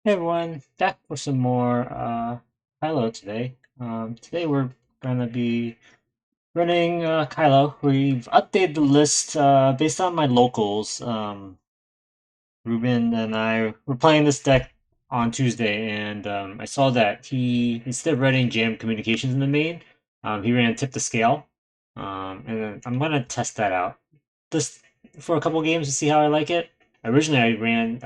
Hey everyone, back for some more Kylo today. Today we're gonna be running Kylo. We've updated the list based on my locals. Ruben and I were playing this deck on Tuesday, and I saw that he, instead of running Jam Communications in the main, he ran Tip the Scale. And then I'm gonna test that out just for a couple games to see how I like it. Originally, I ran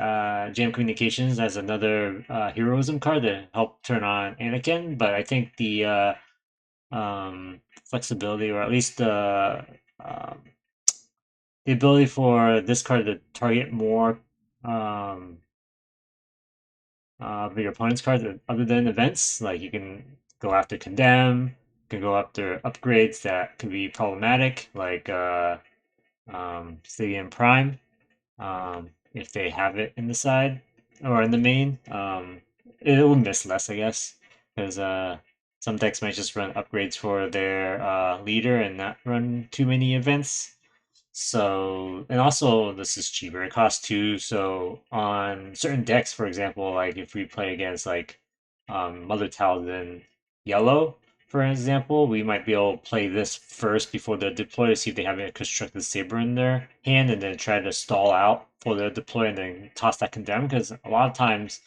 Jam Communications as another heroism card to help turn on Anakin, but I think the flexibility, or at least um, the ability for this card to target more um, of your opponent's cards other than events. Like you can go after Condemn, you can go after upgrades that could be problematic, like Stadium Prime, if they have it in the side or in the main. It will miss less, I guess, because some decks might just run upgrades for their leader and not run too many events. So, and also this is cheaper. It costs two. So on certain decks, for example, like if we play against like Mother Talzin Yellow, for example, we might be able to play this first before the deploy to see if they have a constructed saber in their hand, and then try to stall out for the deploy and then toss that condemn. Because a lot of times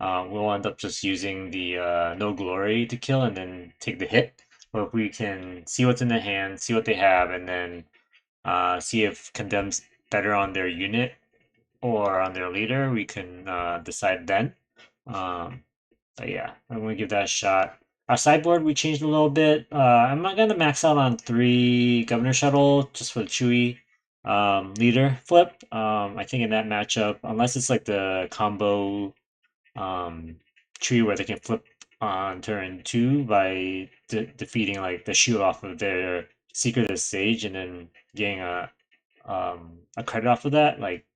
we'll end up just using the no glory to kill and then take the hit. But if we can see what's in the hand, see what they have, and then see if condemns better on their unit or on their leader. We can decide then. Um, but yeah, I'm gonna give that a shot. Our sideboard we changed a little bit. I'm not gonna max out on 3 Governor Shuttle just for the Chewy leader flip. I think in that matchup, unless it's like the combo um, tree where they can flip on turn 2 by defeating like the shield off of their Secret of the Sage and then getting a credit off of that. Like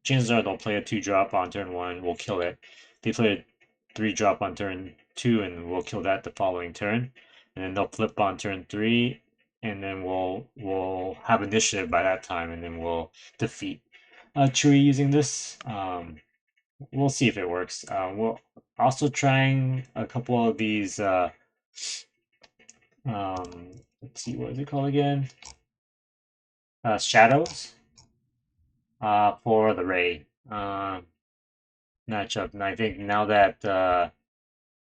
chances are they'll play a 2 drop on turn 1, we'll kill it. They play a 3 drop on turn 2 and we'll kill that the following turn. And then they'll flip on turn 3 and then we'll have initiative by that time and then we'll defeat Chewie using this. We'll see if it works. We're also trying a couple of these. Let's see, what is it called again? Shadows. For the Ray matchup, and I think now that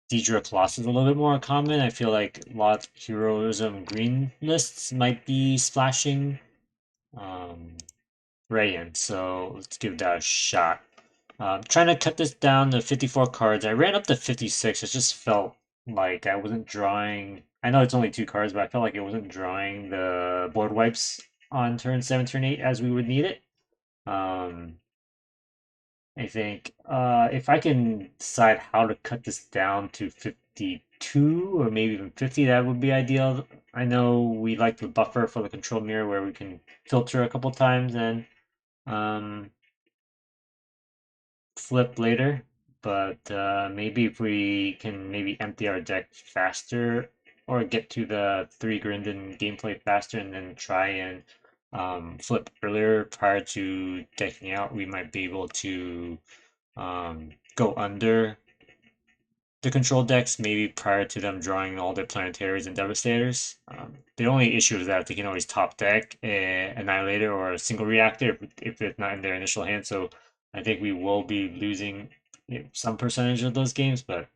Dedra Colossus is a little bit more common, I feel like a lot of heroism green lists might be splashing um, Ray in. So let's give that a shot. Trying to cut this down to 54 cards. I ran up to 56. It just felt like I wasn't drawing. I know it's only 2 cards, but I felt like it wasn't drawing the board wipes on turn 7, turn 8 as we would need it. Um, I think if I can decide how to cut this down to 52 or maybe even 50, that would be ideal. I know we like the buffer for the control mirror where we can filter a couple times and um, flip later, but maybe if we can maybe empty our deck faster or get to the 3 Garindan gameplay faster and then try and flip earlier prior to decking out, we might be able to go under the control decks maybe prior to them drawing all their planetaries and devastators. The only issue is that they can always top deck a annihilator or a single reactor if it's not in their initial hand. So I think we will be losing some percentage of those games, but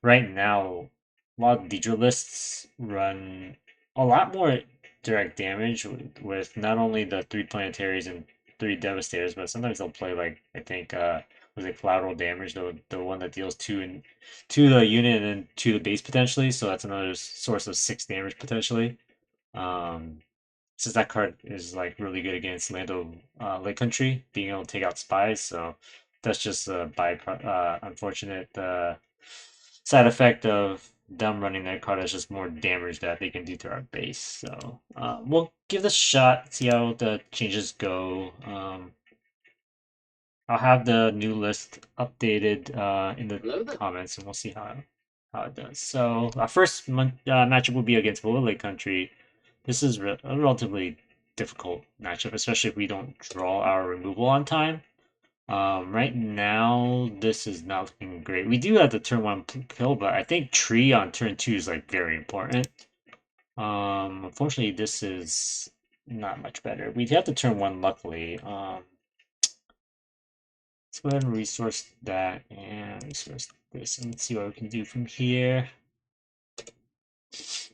right now a lot of Dedra lists run a lot more direct damage with not only the 3 planetaries and 3 devastators, but sometimes they'll play like I think was it collateral damage, the one that deals two and to the unit and then to the base potentially. So that's another source of 6 damage potentially. Um, since that card is like really good against Lando Lake Country, being able to take out spies. So that's just a unfortunate side effect of them running that card as just more damage that they can do to our base. So we'll give this a shot, see how the changes go. I'll have the new list updated in the comments, and we'll see how it does. So our first matchup will be against Boba Lake Country. This is a relatively difficult matchup, especially if we don't draw our removal on time. Right now, this is not looking great. We do have the turn 1 kill, but I think tree on turn 2 is like very important. Unfortunately, this is not much better. We have to turn 1, luckily. Let's go ahead and resource that and resource this and see what we can do from here.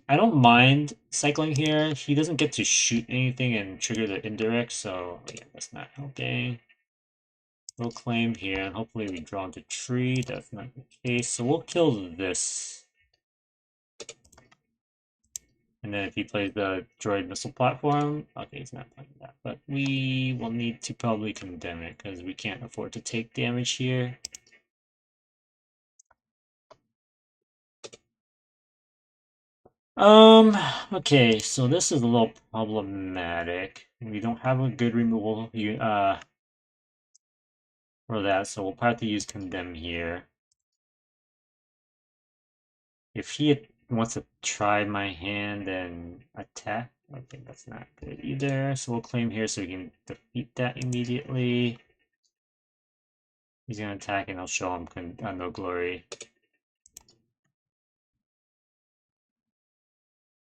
I don't mind cycling here. He doesn't get to shoot anything and trigger the indirect, so yeah, that's not helping. We'll claim here, and hopefully we draw into tree. That's not the case, so we'll kill this. And then if he plays the droid missile platform, okay, he's not playing that. But we will need to probably condemn it, because we can't afford to take damage here. Okay, so this is a little problematic. We don't have a good removal for that, so we'll probably have to use Condemn here. If he wants to try my hand and attack, okay, that's not good either. So we'll claim here so we can defeat that immediately. He's gonna attack and I'll show him no glory.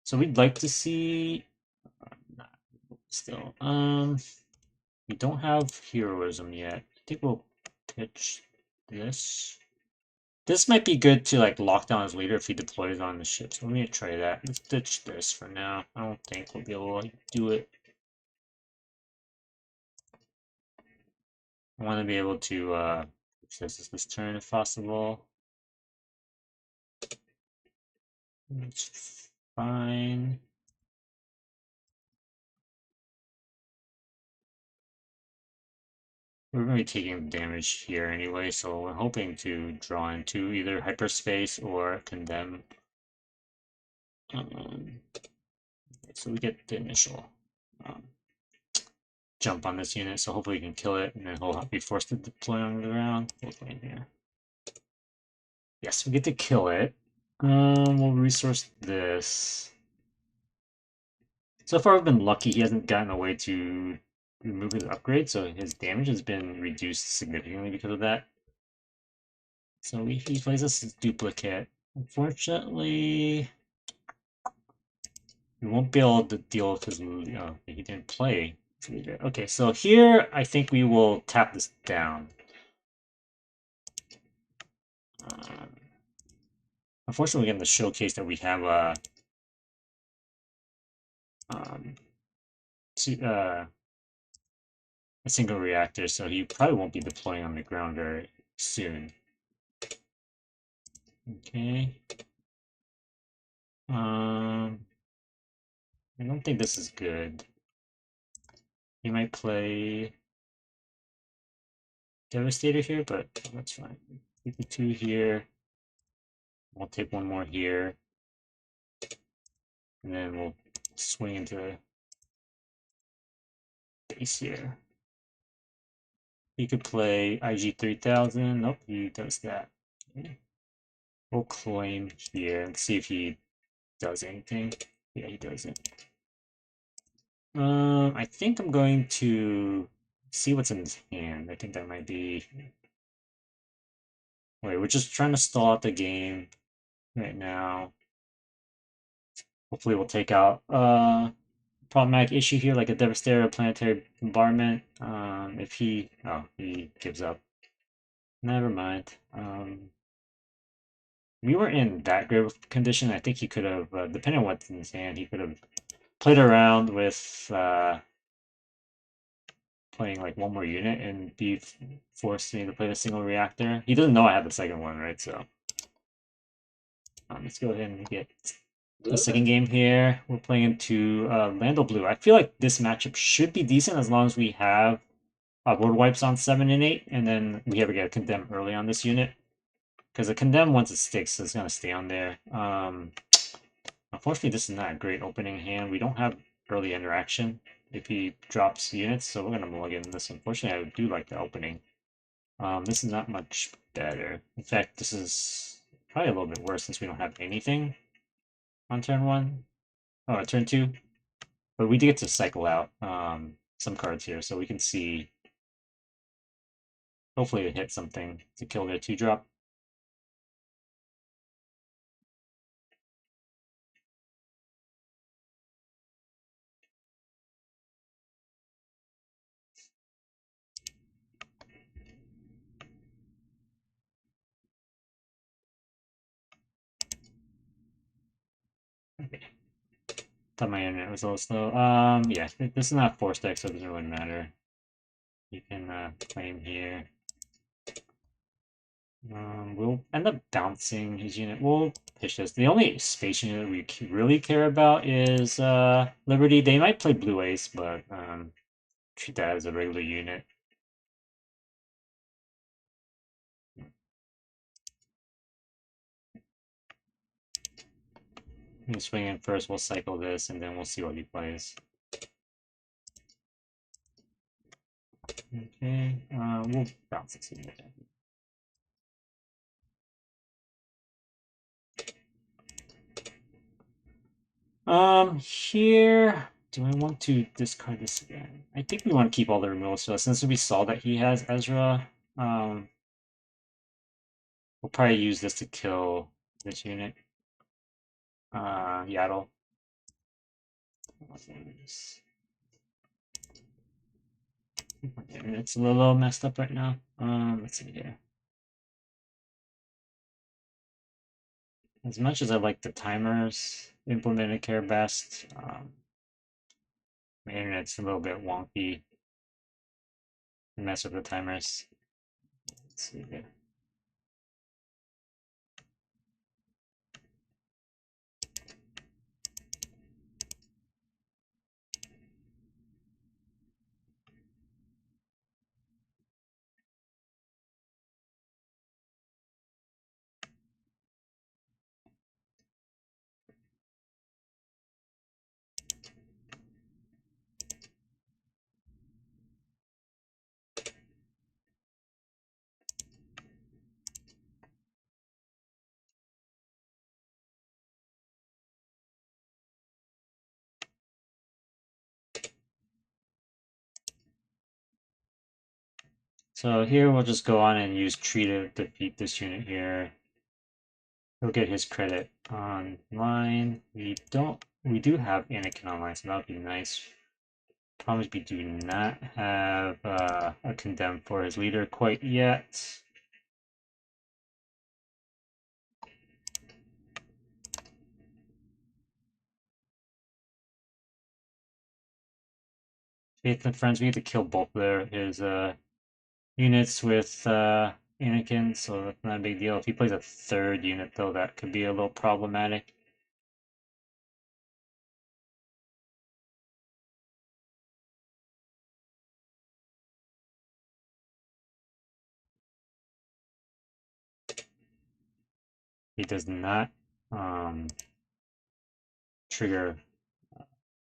So we'd like to see still. We don't have heroism yet. I think we'll pitch this. This might be good to like lock down his leader if he deploys on the ship. So let me try that. Let's ditch this for now. I don't think we'll be able to do it. I want to be able to this turn if possible. It's fine. We're going to be taking damage here anyway, so we're hoping to draw into either hyperspace or condemn. So we get the initial jump on this unit, so hopefully we can kill it, and then he'll be forced to deploy on the ground. We'll play in here. Yes, we get to kill it. We'll resource this. So far, we've been lucky he hasn't gotten a way to remove his upgrade, so his damage has been reduced significantly because of that. So he plays us as duplicate. Unfortunately, we won't be able to deal with his, he didn't play. Okay, so here I think we will tap this down. Unfortunately, in the showcase that we have a single reactor, so he probably won't be deploying on the ground very soon. Okay. I don't think this is good. He might play Devastator here, but that's fine. Take the 2 here. I'll take 1 more here. And then we'll swing into base here. He could play IG-3000. Nope, he does that. We'll claim here and see if he does anything. Yeah, he doesn't. I think I'm going to see what's in his hand. I think that might be... Wait, we're just trying to stall out the game right now. Hopefully we'll take out problematic issue here, like a Devastator planetary bombardment. If he... Oh, he gives up. Never mind. We were in that great of condition. I think he could have, depending on what's in his hand, he could have played around with playing like 1 more unit and be forced me to play the single reactor. He doesn't know I have the second one, right? So let's go ahead and get the second game here. We're playing into Lando Blue. I feel like this matchup should be decent as long as we have board wipes on 7 and 8, and then we ever get a Condemn early on this unit. Because the Condemn, once it sticks, it's going to stay on there. Unfortunately, this is not a great opening hand. We don't have early interaction if he drops units, so we're going to mulligan this. Unfortunately, I do like the opening. This is not much better. In fact, this is probably a little bit worse since we don't have anything on turn 1. Oh, turn 2. But we do get to cycle out some cards here, so we can see Hopefully it hits something to kill their 2-drop. Okay. Thought my internet was a little slow. Yeah, this is not force deck, so it doesn't really matter. You can claim here. We'll end up bouncing his unit. We'll pitch this. The only space unit we really care about is Liberty. They might play Blue Ace, but treat that as a regular unit. We'll swing in first, we'll cycle this, and then we'll see what he plays. Okay, we'll bounce this unit. Here, do I want to discard this again? I think we want to keep all the removals. So since we saw that he has Ezra, we'll probably use this to kill this unit. Yaddle. It's a little messed up right now. Let's see here. As much as I like the timers implemented care best, my internet's a little bit wonky. Mess with the timers. Let's see here. So here we'll just go on and use Tree to defeat this unit here. He'll get his credit online. We do have Anakin online, so that would be nice. Problem is we do not have a Condemn for his leader quite yet. Faith and Friends, we have to kill both his units with Anakin, so that's not a big deal. If he plays a third unit, though, that could be a little problematic. He does not trigger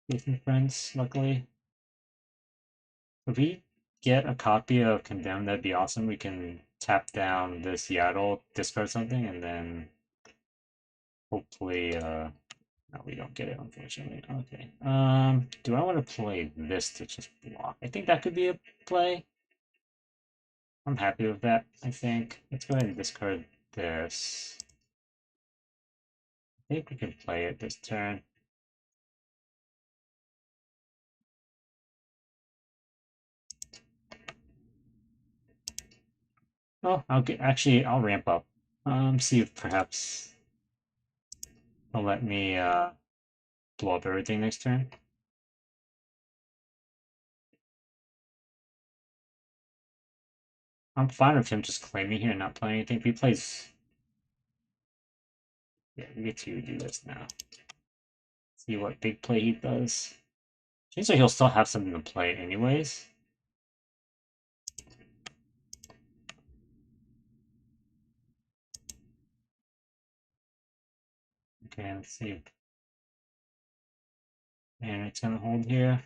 Faith and Friends, luckily. If we get a copy of Condemn, that'd be awesome. We can tap down this Yaddle, discard something, and then hopefully, no, we don't get it, unfortunately. Okay. Do I want to play this to just block? I think that could be a play. I'm happy with that, I think. Let's go ahead and discard this. I think we can play it this turn. Oh, I'll ramp up. See if perhaps they'll let me blow up everything next turn. I'm fine with him just claiming here and not playing anything. If he plays... Yeah, we get to do this now. See what big play he does. Seems like he'll still have something to play anyways. Okay, let's see. And it's gonna hold here.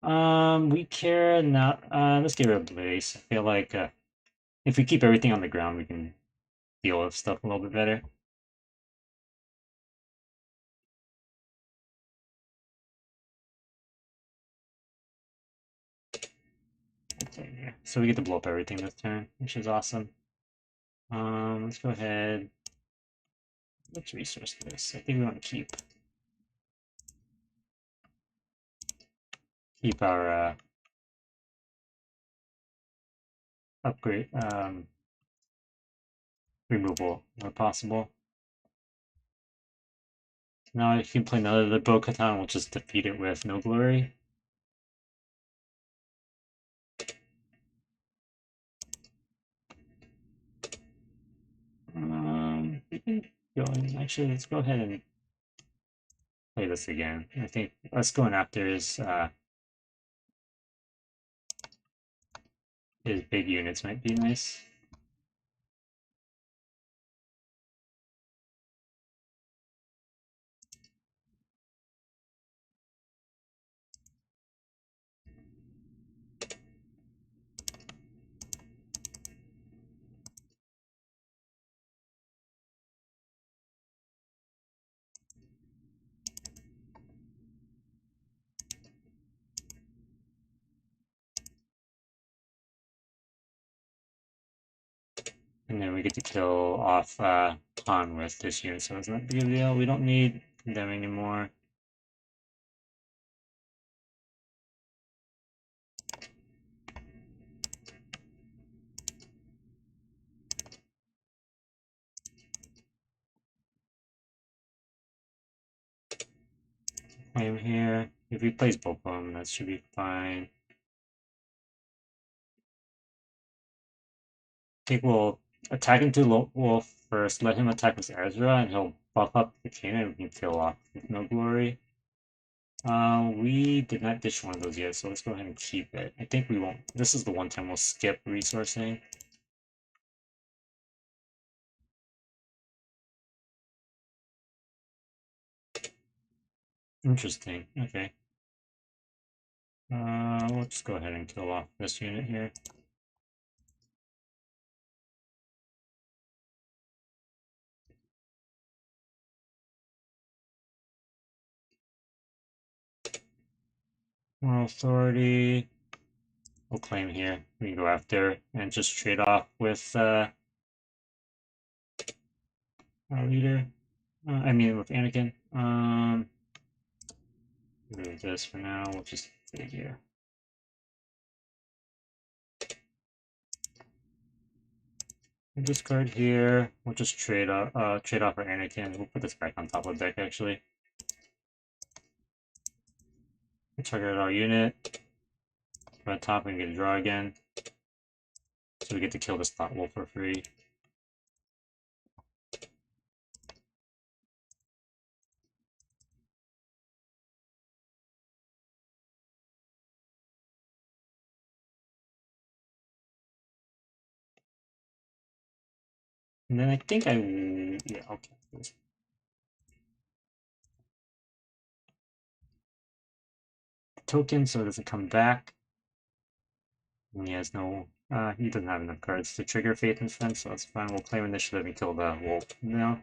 We care not. Let's get rid of Blaze. I feel like if we keep everything on the ground, we can deal with stuff a little bit better. Okay, so we get to blow up everything this turn, which is awesome. Let's go ahead. Let's resource this. I think we want to keep our upgrade removal where possible. Now if you play another Bo-Katan, we'll just defeat it with no glory. We can go in. Actually, let's go ahead and play this again. I think us going after his big units might be nice. And then we get to kill off Han with this unit, so it's not a big deal. We don't need them anymore. Play him here. If he plays both of them, that should be fine. I think we'll attack into Wolf first, let him attack with Ezra, and he'll buff up the cannon and we can kill off with no glory. We did not ditch one of those yet, so let's go ahead and keep it. I think we won't. This is the one time we'll skip resourcing. Interesting. Okay. We'll just go ahead and kill off this unit here. Moral authority. We'll claim here. We can go after and just trade off with our leader. I mean with Anakin. Remove this for now. We'll just stay here. We'll discard here. We'll just trade off our Anakin. We'll put this back on top of the deck actually. We'll target our unit. Go on top and get a draw again. So we get to kill this Thought Wolf for free. And then I think yeah, okay. Token so it doesn't come back. And he has no, he doesn't have enough cards to trigger Faith and Defense, so that's fine. We'll claim initiative and kill the wolf now.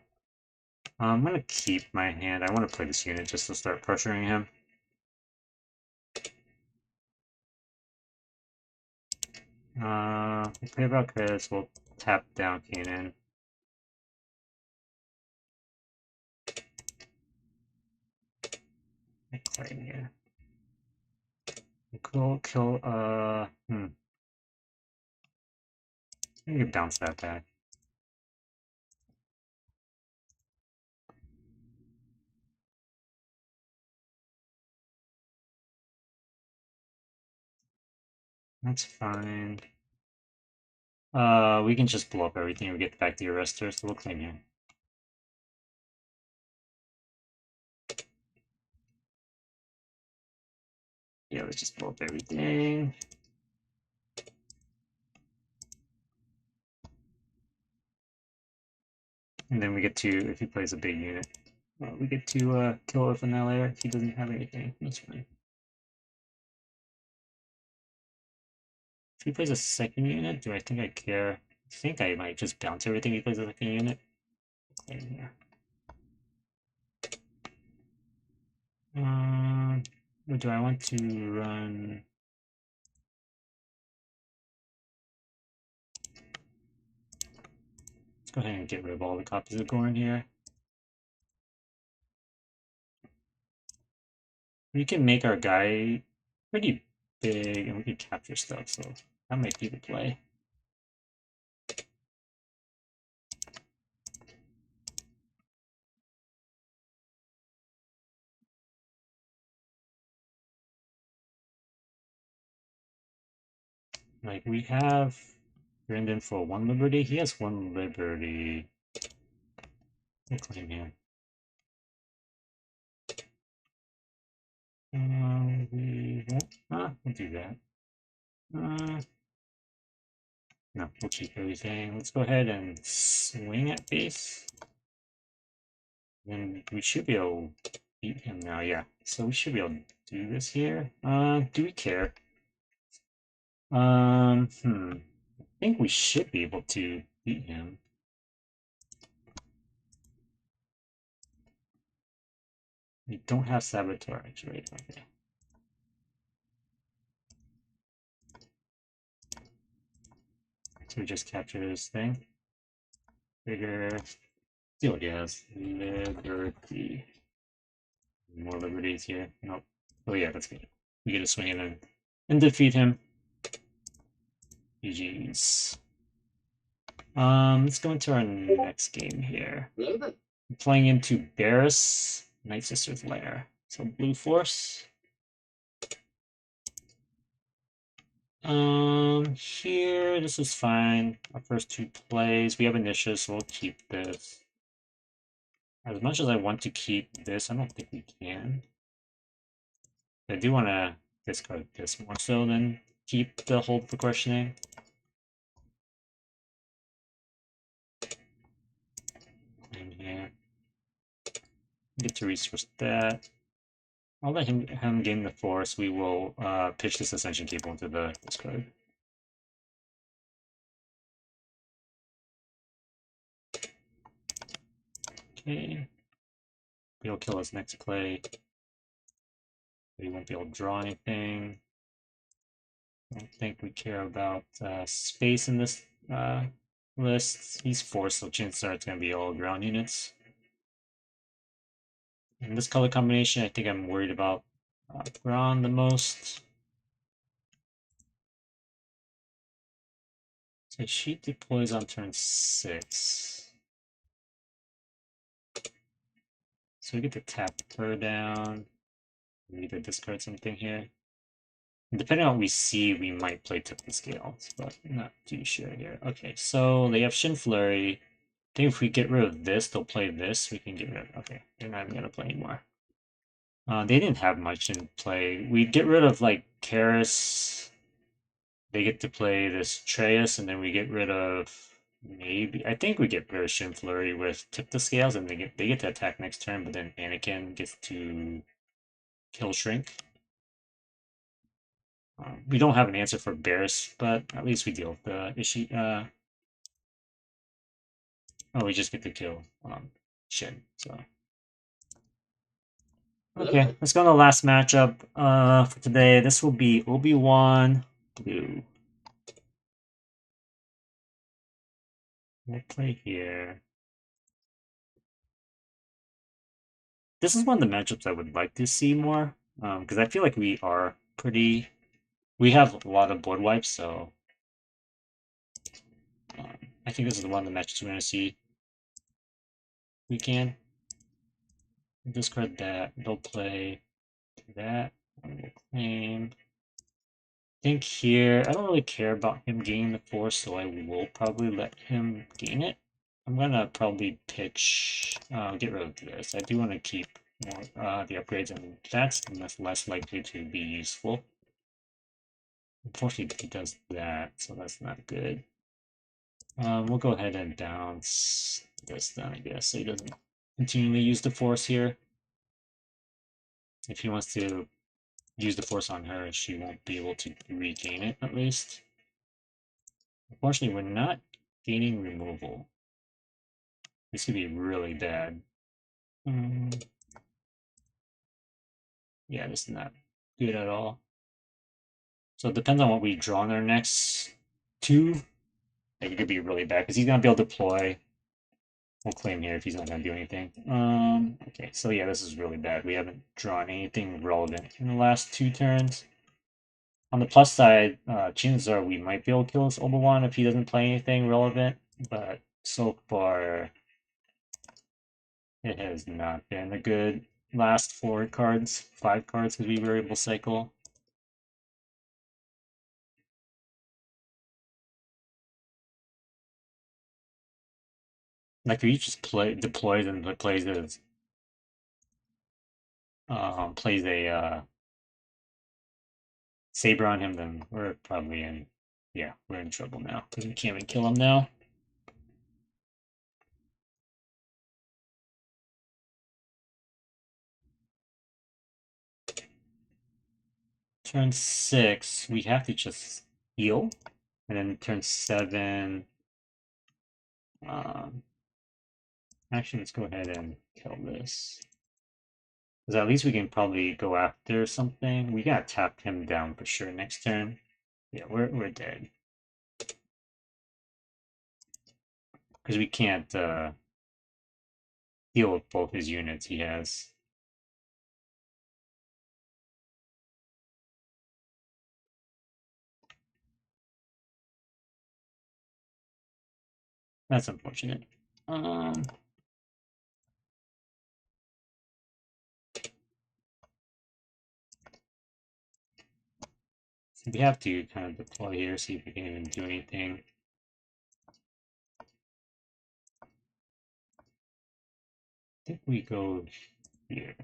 I'm gonna keep my hand. I want to play this unit just to start pressuring him. We'll play about Chris. We'll tap down Kanan. Claim here. We'll kill, You can bounce that back. That's fine. We can just blow up everything and get back the Arrestor, so we'll claim here. Yeah, let's just blow up everything. And then we get to, if he plays a big unit, we get to kill it with an layer if he doesn't have anything. That's fine. he plays a second unit, do I think I care? I think I might just bounce everything he plays a second unit. In here. Or do I want to run? Let's go ahead and get rid of all the copies of Gorn here. We can make our guy pretty big and we can capture stuff, so that might be the play. Like, we have Garindan for 1 liberty. He has 1 liberty. We'll claim him. We won't. We'll do that. No, we'll keep everything. Let's go ahead and swing at base. Then we should be able to beat him now, yeah. So we should be able to do this here. Do we care? I think we should be able to beat him. We don't have Sabotage, right? Okay. So we just capture this thing. Bigger. See what he has. Liberty. More liberties here. Nope. Oh yeah, that's good. We get to swing in and defeat him. GG's. Let's go into our next game here. I'm playing into Barriss, Night Sister's Lair. So Blue Force. Here, this is fine. Our first 2 plays. We have initiative, so we'll keep this. As much as I want to keep this, I don't think we can. I do want to discard this more so than keep the hold for questioning. And here, get to resource that. I'll let him gain the force. We will pitch this Ascension Cable into the discard. Okay. He'll kill us next play. We won't be able to draw anything. I don't think we care about space in this list. He's forced, so chances are it's going to be all ground units. In this color combination, I think I'm worried about ground the most. So she deploys on turn 6. So we get to tap her down. We need to discard something here. And depending on what we see, we might play Tip the Scales, but I'm not too sure here. Okay, so they have Shin Flurry. I think if we get rid of this, they'll play this. We can get rid of. Okay, they're not even gonna play anymore. They didn't have much in play. We get rid of like Karis. They get to play this Treyas, and then we get rid of maybe. I think we get rid of Shin Flurry with Tip the Scales, and they get to attack next turn. But then Anakin gets to kill Shrink. We don't have an answer for Barriss, but at least we deal with the issue. Oh, we just get to kill Shin. So okay, let's go to the last matchup for today. This will be Obi-Wan Blue. We'll play here. This is one of the matchups I would like to see more, because I feel like we are pretty. We have a lot of board wipes, so I think this is one of the matches we're going to see. We can discard that. They'll play that. And we'll claim. I think here, I don't really care about him gaining the force, so I will probably let him gain it. I'm gonna probably pitch, get rid of this. I do want to keep more, the upgrades, and that's less likely to be useful. Unfortunately, he does that, so that's not good. We'll go ahead and bounce this then, I guess, so he doesn't continually use the force here. If he wants to use the force on her, she won't be able to regain it, at least. Unfortunately, we're not gaining removal. This could be really bad. Yeah, this is not good at all. So it depends on what we draw in our next two. Like, it could be really bad because he's gonna be able to deploy. We'll claim here if he's not gonna do anything. Okay, so yeah, this is really bad. We haven't drawn anything relevant in the last 2 turns. On the plus side, chances are we might be able to kill this Obi-Wan if he doesn't play anything relevant, but so far it has not been a good last 4 cards, 5 cards, because we were able to cycle. Like, if he just deploys and plays his plays a saber on him, then we're probably in, yeah, we're in trouble now because we can't even kill him now. Turn 6, we have to just heal, and then turn 7. Um, Actually, let's go ahead and kill this. Because at least we can probably go after something. We gotta tap him down for sure next turn. Yeah, we're dead. Because we can't deal with both his units he has. That's unfortunate. So we have to kind of deploy here, see if we can even do anything. I think we go here.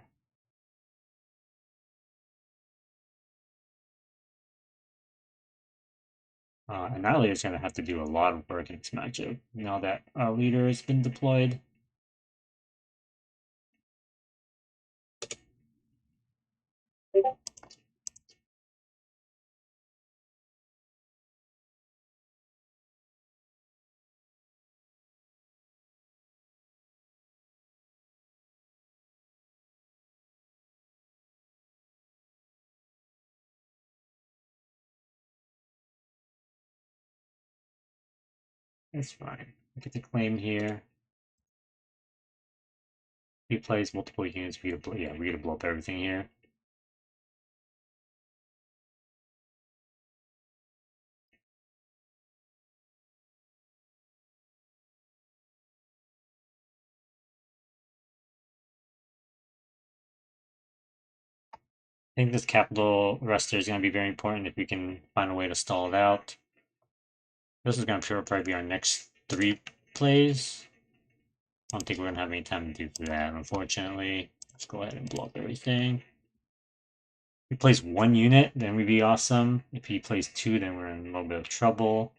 Annihilator's going to have to do a lot of work in this matchup now that our leader has been deployed. It's fine. We get to claim here. He plays multiple units, we get to blow up everything here. I think this capital Arrestor is going to be very important if we can find a way to stall it out. This is going to probably be our next 3 plays. I don't think we're going to have any time to do that, unfortunately. Let's go ahead and blow up everything. If he plays 1 unit, then we'd be awesome. If he plays 2, then we're in a little bit of trouble.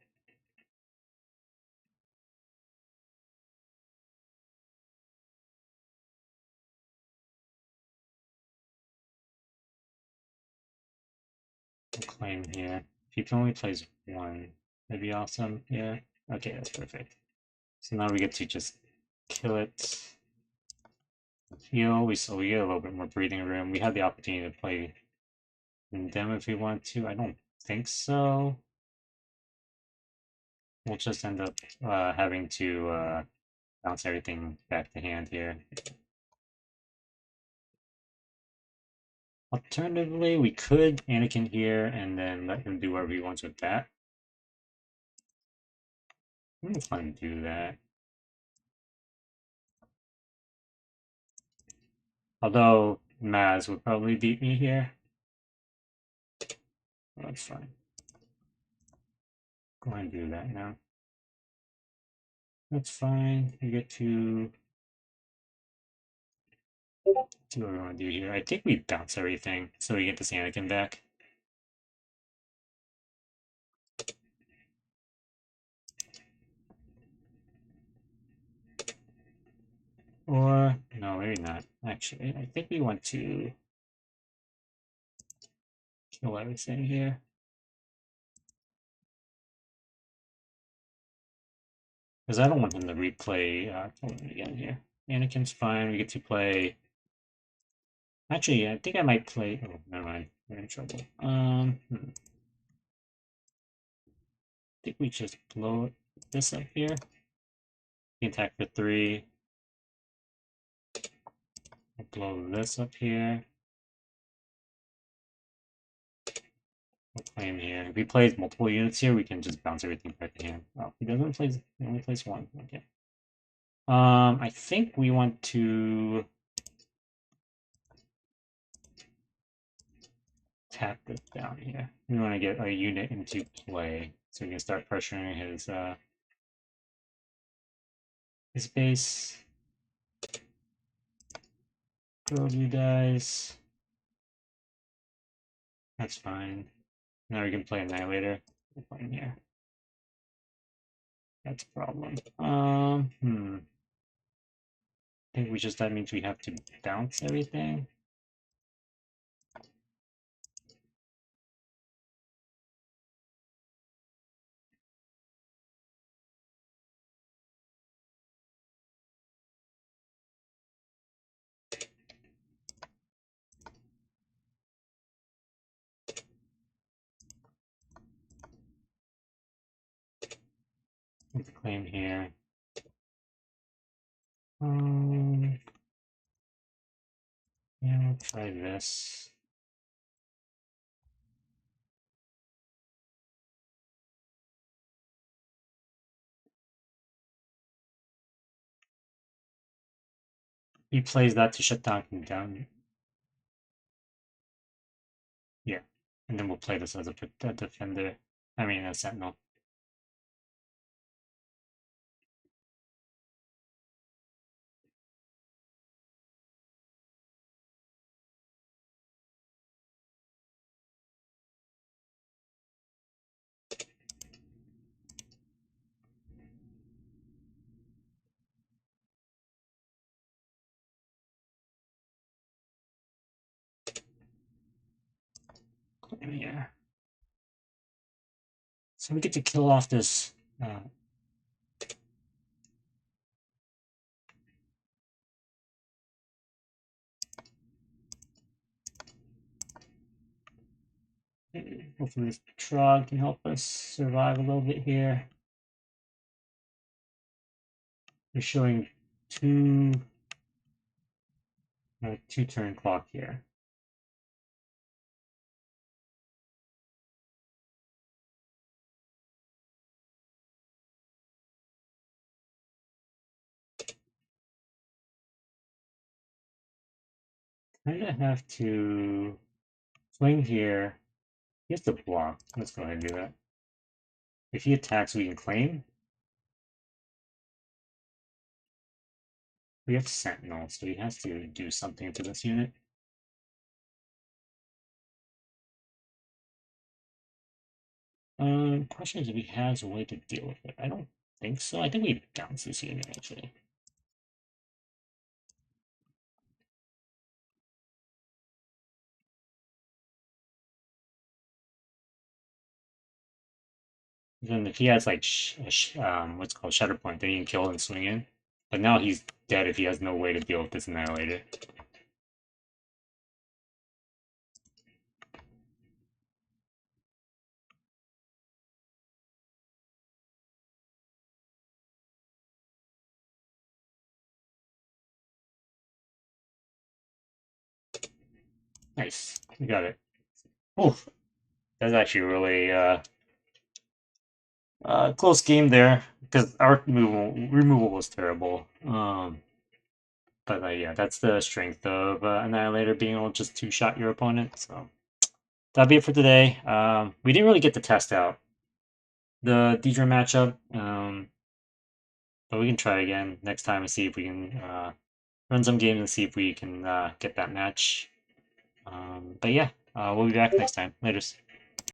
We'll claim here. If he only plays 1, that'd be awesome. Yeah. Okay, that's perfect. So now we get to just kill it. Heal. We get a little bit more breathing room. We have the opportunity to play Condemn if we want to. I don't think so. We'll just end up having to bounce everything back to hand here. Alternatively, we could Anakin here and then let him do whatever he wants with that. I'm gonna try and do that. Although Maz would probably beat me here. Well, that's fine. Go ahead and do that now. That's fine. We get to do what we want to do here. I think we bounce everything so we get this Anakin back. Or, no, maybe not. Actually, I think we want to kill everything here. Because I don't want him to replay again here. Anakin's fine. We get to play. Actually, I think I might play. Oh, never mind. We're in trouble. I think we just blow this up here. We attack for 3. We'll blow this up here. We'll claim here. If he plays multiple units here, we can just bounce everything back to him. Oh, he doesn't place. He only plays 1. Okay. I think we want to tap this down here. We want to get a unit into play so we can start pressuring his base. Kill you guys. That's fine. Now we can play Annihilator. We're playing here. That's a problem. I think that means we have to bounce everything. Let's claim here. Yeah, we'll try this. He plays that to shut down Condemn. Yeah, and then we'll play this as a defender. I mean, a sentinel. Yeah. So we get to kill off this. Hopefully this Troig can help us survive a little bit here. We're showing 2-turn clock here. Kind of have to swing here. He has to block. Let's go ahead and do that. If he attacks, we can claim. We have Sentinel, so he has to do something to this unit. Question is if he has a way to deal with it. I don't think so. I think we bounce this unit, actually. Then if he has like what's called Shatterpoint, then he can kill and swing in. But now he's dead if he has no way to deal with this Annihilator. Nice, we got it. Oof, that's actually really close game there because our removal was terrible. But yeah, that's the strength of Annihilator being able to just two-shot your opponent. So that'll be it for today. We didn't really get to test out the Dedra matchup, but we can try again next time and see if we can run some games and see if we can get that match. But yeah, we'll be back next time. Later.